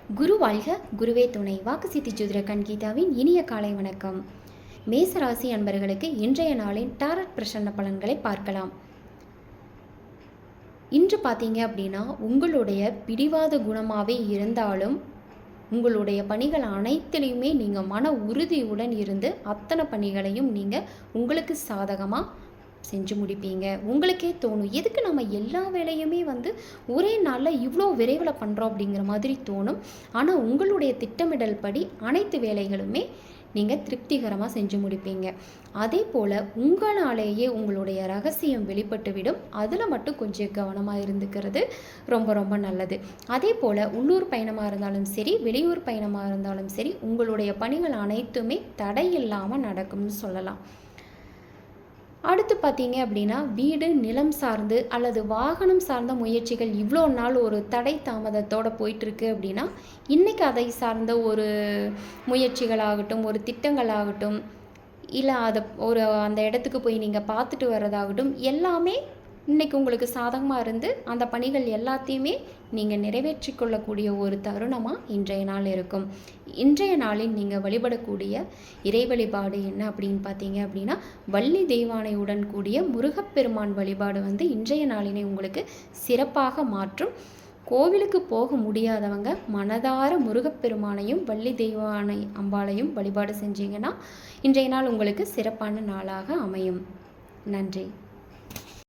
குரு வாழ்க, குருவே துணை. வாக்குசித்தி ஜோதிட கண்கீதாவின் இனிய காலை வணக்கம். மேசராசி அன்பர்களுக்கு இன்றைய நாளின் டாரட் பிரசன்ன பலன்களை பார்க்கலாம். இன்று பார்த்தீங்க அப்படின்னா, உங்களுடைய பிடிவாத குணமாகவே இருந்தாலும் உங்களுடைய பணிகள் அனைத்திலையுமே நீங்கள் மன உறுதியுடன் இருந்து அத்தனை பணிகளையும் நீங்கள் உங்களுக்கு சாதகமாக செஞ்சு முடிப்பீங்க. உங்களுக்கே தோணும், எதுக்கு நம்ம எல்லா வேலையுமே ஒரே நாளில் இவ்வளோ விரைவில் பண்ணுறோம் அப்படிங்கிற மாதிரி தோணும். ஆனால் உங்களுடைய திட்டமிடல் படி அனைத்து வேலைகளுமே நீங்கள் திருப்திகரமாக செஞ்சு முடிப்பீங்க. அதே போல் உங்களாலேயே உங்களுடைய ரகசியம் வெளிப்பட்டுவிடும். அதில் மட்டும் கொஞ்சம் கவனமாக இருந்துக்கிறது ரொம்ப ரொம்ப நல்லது. அதே போல் உள்ளூர் பயணமாக இருந்தாலும் சரி, வெளியூர் பயணமாக இருந்தாலும் சரி, உங்களுடைய பணிகள் அனைத்துமே தடையில்லாமல் நடக்கும்னு சொல்லலாம். அடுத்து பார்த்தீங்க அப்படின்னா, வீடு நிலம் சார்ந்து அல்லது வாகனம் சார்ந்த முயற்சிகள் இவ்வளோ நாள் ஒரு தடை தாமதத்தோடு போயிட்டுருக்கு அப்படின்னா, இன்றைக்கி அதை சார்ந்த ஒரு முயற்சிகளாகட்டும், ஒரு திட்டங்களாகட்டும், இல்லை அந்த இடத்துக்கு போய் நீங்கள் பார்த்துட்டு வர்றதாகட்டும், எல்லாமே இன்றைக்கி உங்களுக்கு சாதகமாக இருந்து அந்த பணிகள் எல்லாத்தையுமே நீங்கள் நிறைவேற்றி கொள்ளக்கூடிய ஒரு தருணமாக இன்றைய நாள் இருக்கும். இன்றைய நாளில் நீங்கள் வழிபடக்கூடிய இறை வழிபாடு என்ன அப்படின்னு பார்த்தீங்க அப்படின்னா, வள்ளி தெய்வானையுடன் கூடிய முருகப்பெருமான் வழிபாடு இன்றைய நாளினை உங்களுக்கு சிறப்பாக மாற்றும். கோவிலுக்கு போக முடியாதவங்க மனதார முருகப்பெருமானையும் வள்ளி தெய்வானை அம்பாளையும் வழிபாடு செஞ்சீங்கன்னா இன்றைய நாள் உங்களுக்கு சிறப்பான நாளாக அமையும். நன்றி.